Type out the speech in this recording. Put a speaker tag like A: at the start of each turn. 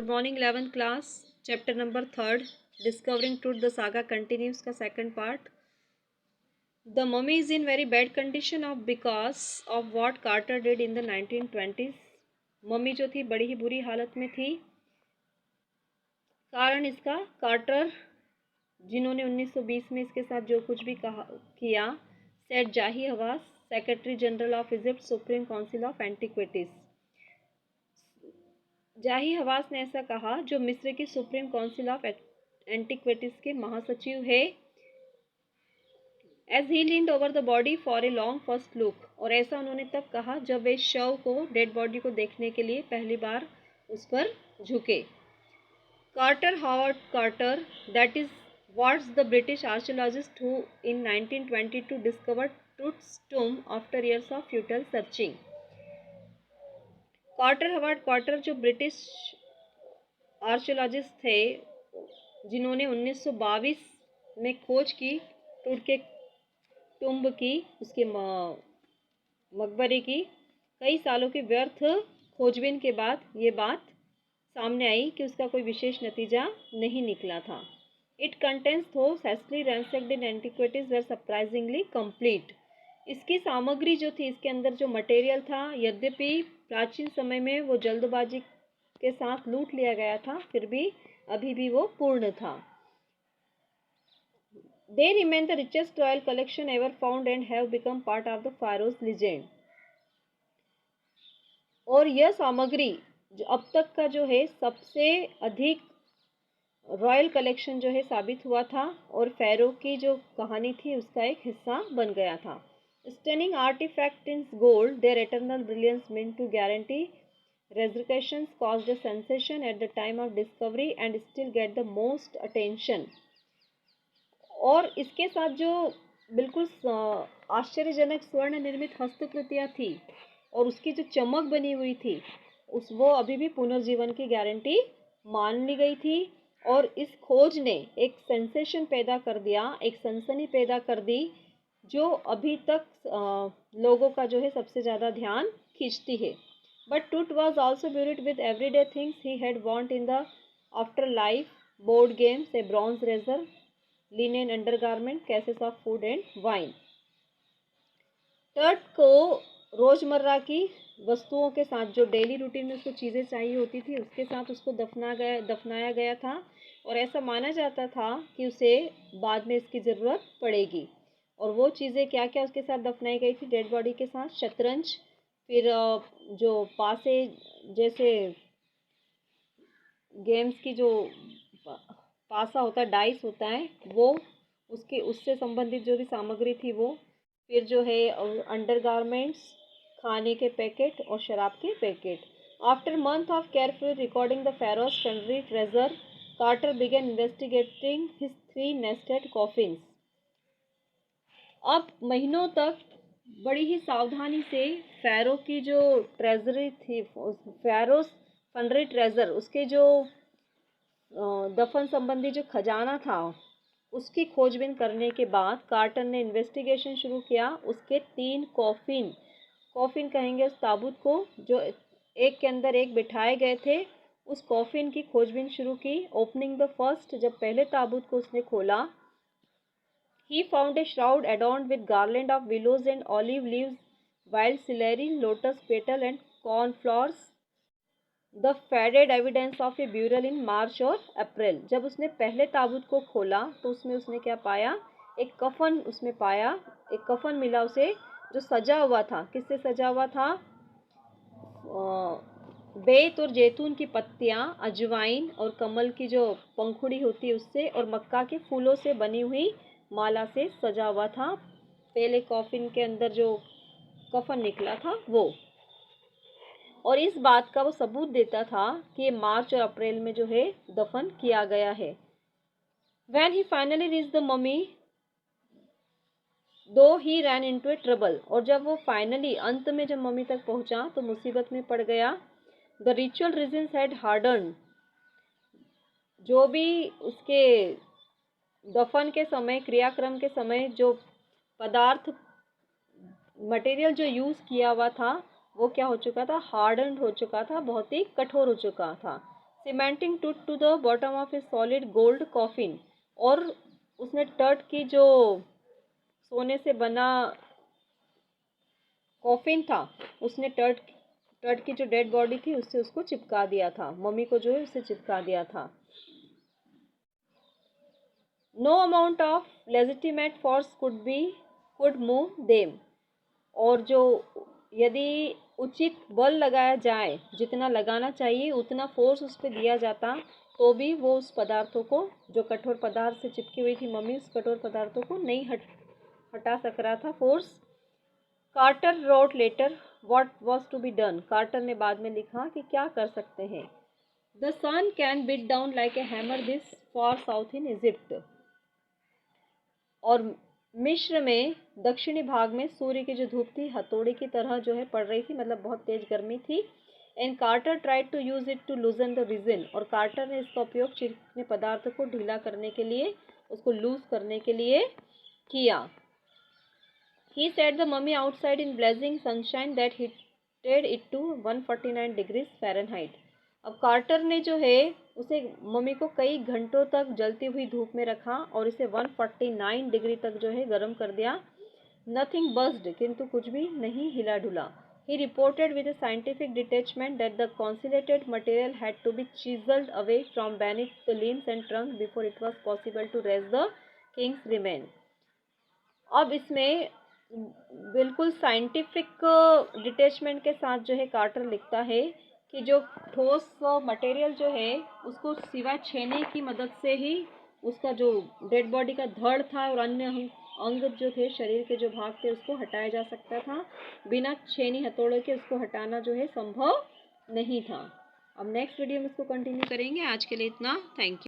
A: Good morning 11th class. Chapter number 3 discovering truth the saga continues का second part. The mummy is in very bad condition of because of what Carter did in the 1920s। Mummy जो थी बड़ी ही बुरी हालत में थी, कारण इसका कार्टर जिन्होंने 1920 में इसके साथ जो कुछ भी किया। Set Zahi Hawass, secretary general of Egypt, supreme council of antiquities. Zahi Hawass ने ऐसा कहा, जो मिस्र की सुप्रीम काउंसिल ऑफ एंटीक्विटीज के महासचिव है। As he leaned over the body for a long first look, और ऐसा उन्होंने तब कहा जब वे शव को, डेड बॉडी को देखने के लिए पहली बार उस पर झुके। Carter, Howard Carter, that is what's the British archaeologist who in 1922 discovered Tut's tomb after years of futile searching. Carter Howard Carter जो ब्रिटिश आर्कियोलॉजिस्ट थे, जिन्होंने 1922 में खोज की टूट के टुम्ब की, उसके मकबरे की। कई सालों की व्यर्थ खोजबीन के बाद ये बात सामने आई कि उसका कोई विशेष नतीजा नहीं निकला था। इट कंटेंस थो सेस्टली रैंसैक्ड इन एंटीक्विटीज वेर सरप्राइजिंगली कंप्लीट। इसकी सामग्री जो थी, इसके अंदर जो मटेरियल था, यद्यपि प्राचीन समय में वो जल्दबाजी के साथ लूट लिया गया था, फिर भी अभी भी वो पूर्ण था। They remain the richest royal collection ever found and have become part of the Pharaoh's legend. और यह सामग्री जो अब तक का जो है सबसे अधिक रॉयल कलेक्शन जो है साबित हुआ था, और फ़ैरो की जो कहानी थी उसका एक हिस्सा बन गया था। Stunning artifacts in gold, their eternal brilliance meant to guarantee resurrections, caused a sensation at the time of discovery and still get the most attention. और इसके साथ जो बिल्कुल आश्चर्यजनक स्वर्ण निर्मित हस्तकृतियाँ थी और उसकी जो चमक बनी हुई थी, वो अभी भी पुनर्जीवन की गारंटी मान ली गई थी। और इस खोज ने एक सेंसेशन पैदा कर दिया, एक सनसनी पैदा कर दी, जो अभी तक लोगों का जो है सबसे ज़्यादा ध्यान खींचती है। But Tut was also buried with everyday things he had want in the afterlife, board games, a bronze razor, linen undergarment, cases of food and wine. टर्ट को रोज़मर्रा की वस्तुओं के साथ, जो डेली रूटीन में उसको चीज़ें चाहिए होती थी, उसके साथ उसको दफनाया गया था, और ऐसा माना जाता था कि उसे बाद में इसकी ज़रूरत पड़ेगी। और वो चीज़ें क्या क्या उसके साथ दफनाई गई थी डेड बॉडी के साथ? शतरंज, फिर जो पासे जैसे गेम्स की जो पासा होता है, डाइस होता है, वो उससे संबंधित जो भी सामग्री थी वो, फिर जो है अंडरगारमेंट्स, खाने के पैकेट और शराब के packet. After month of careful recording the pharaoh's funerary treasure, Carter began investigating his 3 nested coffins. अब महीनों तक बड़ी ही सावधानी से फ़ैरो की जो ट्रेजरी थी, फ़ैरोज़ फंडरी ट्रेजर, उसके जो दफन संबंधी जो खजाना था, उसकी खोजबीन करने के बाद कार्टर ने इन्वेस्टिगेशन शुरू किया। उसके 3 कॉफिन कहेंगे उस ताबूत को, जो एक के अंदर एक बिठाए गए थे, उस कॉफिन की खोजबीन शुरू की। ओपनिंग द फर्स्ट, जब पहले ताबूत को उसने खोला, he found a shroud adorned with garland of willows and olive leaves, wild celery, lotus petal and cornflowers, the faded evidence of a burial in March और अप्रैल। जब उसने पहले ताबूत को खोला तो उसमें उसने क्या पाया? एक कफन उसमें पाया, एक कफन मिला उसे, जो सजा हुआ था। किससे सजा हुआ था? बेत और जैतून की पत्तियां, अजवाइन और कमल की जो पंखुड़ी होती है उससे, और मक्का के फूलों से बनी हुई माला से सजा हुआ था। पहले कॉफिन के अंदर जो कफन निकला था वो, और इस बात का वो सबूत देता था कि मार्च और अप्रैल में जो है दफन किया गया है। When he finally reached the mummy, though he ran into a trouble, और जब वो फाइनली अंत में जब मम्मी तक पहुंचा तो मुसीबत में पड़ गया। The ritual reasons had hardened, जो भी उसके दफन के समय, क्रियाक्रम के समय जो पदार्थ, मटेरियल जो यूज़ किया हुआ था, वो क्या हो चुका था? हार्डन्ड हो चुका था, बहुत ही कठोर हो चुका था। Cementing to the bottom of a solid gold coffin, और उसने टर्ट की जो सोने से बना कॉफिन था, उसने टर्ट की जो डेड बॉडी थी उससे उसको चिपका दिया था, मम्मी को जो है उससे चिपका दिया था। No amount of legitimate force could move them, और जो यदि उचित बल लगाया जाए, जितना लगाना चाहिए उतना फोर्स उस पर दिया जाता, तो भी वो उस पदार्थों को, जो कठोर पदार्थ से चिपकी हुई थी मम्मी, उस कठोर पदार्थों को नहीं हटा सक रहा था force. Carter wrote later what was to be done, Carter ने बाद में लिखा कि क्या कर सकते हैं। The sun can beat down like a hammer this far south in Egypt, और मिस्र में दक्षिणी भाग में सूर्य की जो धूप थी हथौड़े की तरह जो है पड़ रही थी, मतलब बहुत तेज गर्मी थी। And Carter tried to use it to loosen the resin, और कार्टर ने इसका उपयोग चिपकने पदार्थ को ढीला करने के लिए, उसको लूज करने के लिए किया। He set the mummy outside in blazing sunshine that heated it to 149 degrees Fahrenheit. अब कार्टर ने जो है उसे मम्मी को कई घंटों तक जलती हुई धूप में रखा और इसे 149 डिग्री तक जो है गर्म कर दिया। नथिंग बस्ड, किंतु कुछ भी नहीं हिला डुला। He reported with a scientific detachment that the consolidated material had to be chiseled away from beneath the limbs and trunk before it was possible to raise the king's remains. अब इसमें बिल्कुल scientific detachment के साथ जो है quarter लिखता है कि जो ठोस मटेरियल जो है उसको सिवाय छेने की मदद से ही उसका जो डेड बॉडी का धड़ था और अन्य अंग जो थे, शरीर के जो भाग थे, उसको हटाया जा सकता था। बिना छेनी हथौड़े के उसको हटाना जो है संभव नहीं था। अब नेक्स्ट वीडियो में इसको कंटिन्यू करेंगे। आज के लिए इतना, थैंक यू।